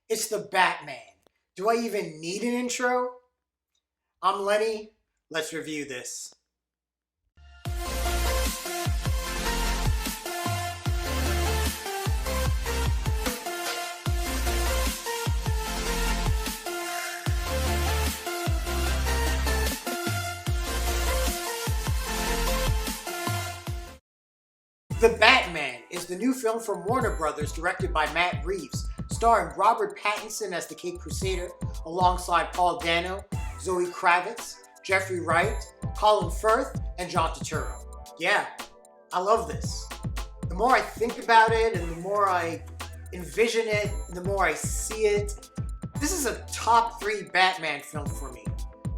It's the Batman. Do I even need an intro? I'm Lenny. Let's review this. The Batman is the new film from Warner Brothers directed by Matt Reeves, starring Robert Pattinson as the Cape Crusader, alongside Paul Dano, Zoe Kravitz, Jeffrey Wright, Colin Firth, and John Turturro. Yeah, I love this. The more I think about it, and the more I envision it, and the more I see it, this is a top 3 Batman film for me.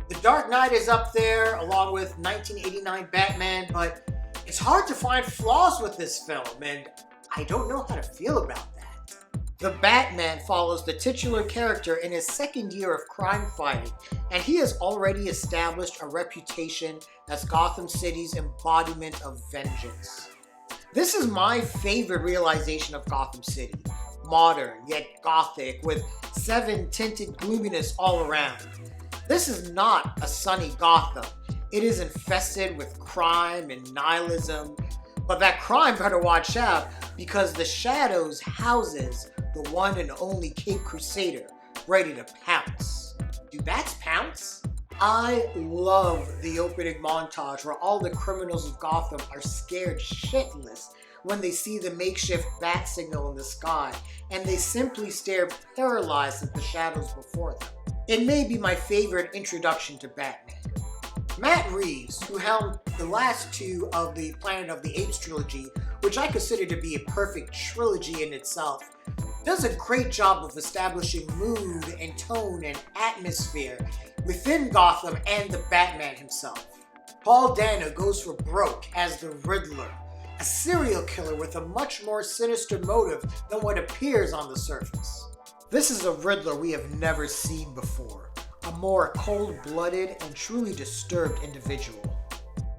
The Dark Knight is up there, along with 1989 Batman, but it's hard to find flaws with this film, and I don't know how to feel about that. The Batman follows the titular character in his second year of crime fighting, and he has already established a reputation as Gotham City's embodiment of vengeance. This is my favorite realization of Gotham City. Modern, yet gothic, with 7 tinted gloominess all around. This is not a sunny Gotham. It is infested with crime and nihilism, but that crime better watch out because the shadows houses the one and only Cape Crusader, ready to pounce. Do bats pounce? I love the opening montage where all the criminals of Gotham are scared shitless when they see the makeshift bat signal in the sky, and they simply stare paralyzed at the shadows before them. It may be my favorite introduction to Batman. Matt Reeves, who helmed the last 2 of the Planet of the Apes trilogy, which I consider to be a perfect trilogy in itself, does a great job of establishing mood and tone and atmosphere within Gotham and the Batman himself. Paul Dano goes for broke as the Riddler, a serial killer with a much more sinister motive than what appears on the surface. This is a Riddler we have never seen before. A more cold-blooded and truly disturbed individual.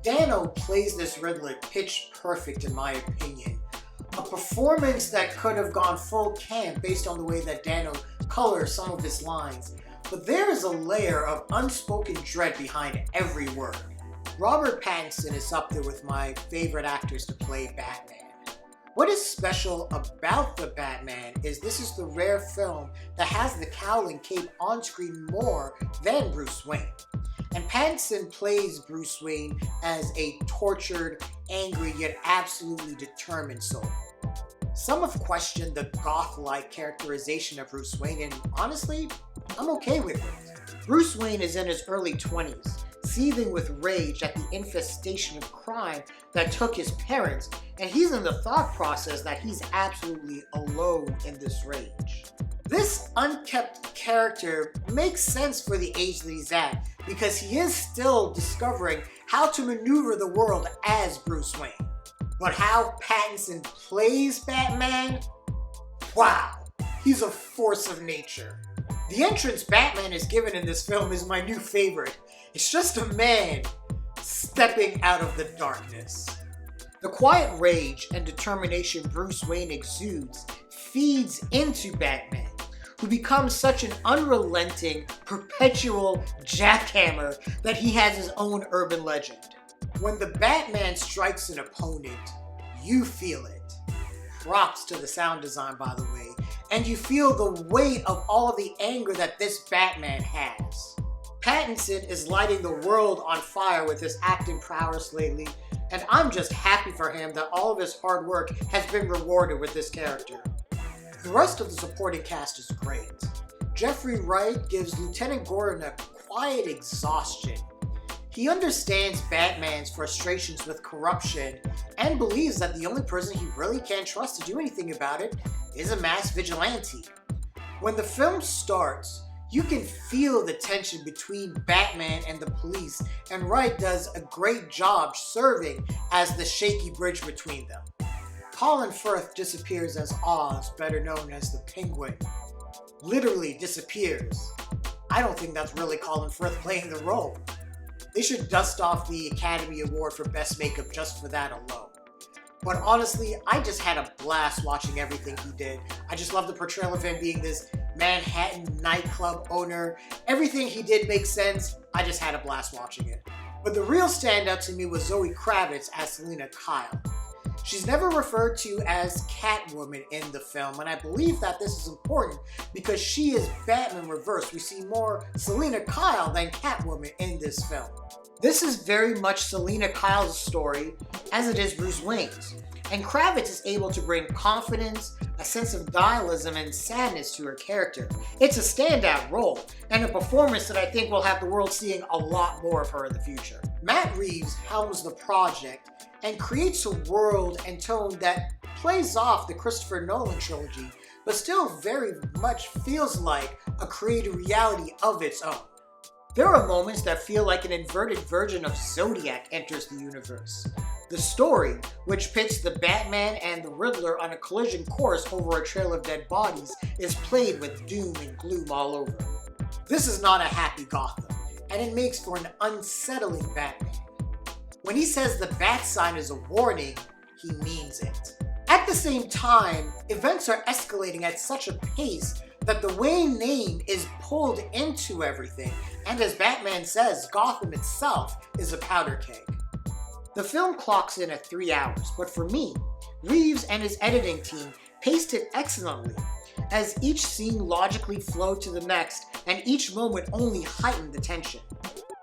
Dano plays this Riddler pitch perfect in my opinion. A performance that could have gone full camp based on the way that Dano colors some of his lines, but there is a layer of unspoken dread behind every word. Robert Pattinson is up there with my favorite actors to play Batman. What is special about The Batman is this is the rare film that has the cowl and cape on screen more than Bruce Wayne. And Pattinson plays Bruce Wayne as a tortured, angry, yet absolutely determined soul. Some have questioned the goth-like characterization of Bruce Wayne, and honestly, I'm okay with it. Bruce Wayne is in his early 20s, seething with rage at the infestation of crime that took his parents, and he's in the thought process that he's absolutely alone in this rage. This unkept character makes sense for the age that he's at, because he is still discovering how to maneuver the world as Bruce Wayne. But how Pattinson plays Batman? Wow, he's a force of nature. The entrance Batman is given in this film is my new favorite. It's just a man stepping out of the darkness. The quiet rage and determination Bruce Wayne exudes feeds into Batman, who becomes such an unrelenting, perpetual jackhammer that he has his own urban legend. When the Batman strikes an opponent, you feel it. Props to the sound design, by the way. And you feel the weight of all of the anger that this Batman has. Pattinson is lighting the world on fire with his acting prowess lately, and I'm just happy for him that all of his hard work has been rewarded with this character. The rest of the supporting cast is great. Jeffrey Wright gives Lieutenant Gordon a quiet exhaustion. He understands Batman's frustrations with corruption and believes that the only person he really can't trust to do anything about it is a masked vigilante. When the film starts, you can feel the tension between Batman and the police, and Wright does a great job serving as the shaky bridge between them. Colin Firth disappears as Oz, better known as the Penguin. Literally disappears. I don't think that's really Colin Firth playing the role. They should dust off the Academy Award for Best Makeup just for that alone. But honestly, I just had a blast watching everything he did. I just love the portrayal of him being this Manhattan nightclub owner. Everything he did makes sense. I just had a blast watching it. But the real standout to me was Zoe Kravitz as Selina Kyle. She's never referred to as Catwoman in the film, and I believe that this is important because she is Batman reversed. We see more Selina Kyle than Catwoman in this film. This is very much Selina Kyle's story as it is Bruce Wayne's, and Kravitz is able to bring confidence, a sense of nihilism, and sadness to her character. It's a standout role, and a performance that I think will have the world seeing a lot more of her in the future. Matt Reeves helms the project and creates a world and tone that plays off the Christopher Nolan trilogy, but still very much feels like a created reality of its own. There are moments that feel like an inverted version of Zodiac enters the universe. The story, which pits the Batman and the Riddler on a collision course over a trail of dead bodies, is played with doom and gloom all over. This is not a happy Gotham, and it makes for an unsettling Batman. When he says the bat sign is a warning, he means it. At the same time, events are escalating at such a pace that the Wayne name is pulled into everything, and as Batman says, Gotham itself is a powder keg. The film clocks in at 3 hours, but for me, Reeves and his editing team paced it excellently, as each scene logically flowed to the next, and each moment only heightened the tension.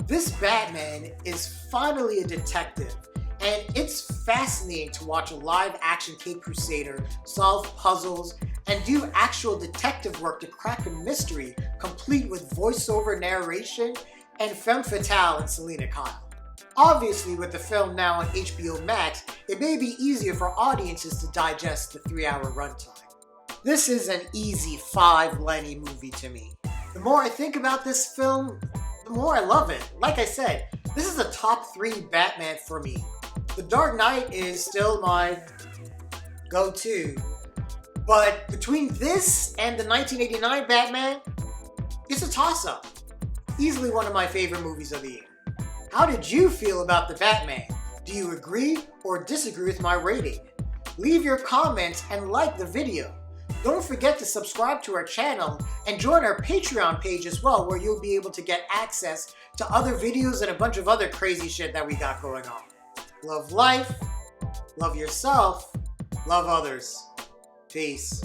This Batman is finally a detective, and it's fascinating to watch a live-action Cape Crusader solve puzzles and do actual detective work to crack a mystery, complete with voiceover narration and femme fatale in Selina Kyle. Obviously, with the film now on HBO Max, it may be easier for audiences to digest the 3-hour runtime. This is an easy 5 Lenny movie to me. The more I think about this film, the more I love it. Like I said, this is a top 3 Batman for me. The Dark Knight is still my go-to, but between this and the 1989 Batman, it's a toss-up. Easily one of my favorite movies of the year. How did you feel about the Batman? Do you agree or disagree with my rating? Leave your comments and like the video. Don't forget to subscribe to our channel and join our Patreon page as well, where you'll be able to get access to other videos and a bunch of other crazy shit that we got going on. Love life, love yourself, love others. Peace.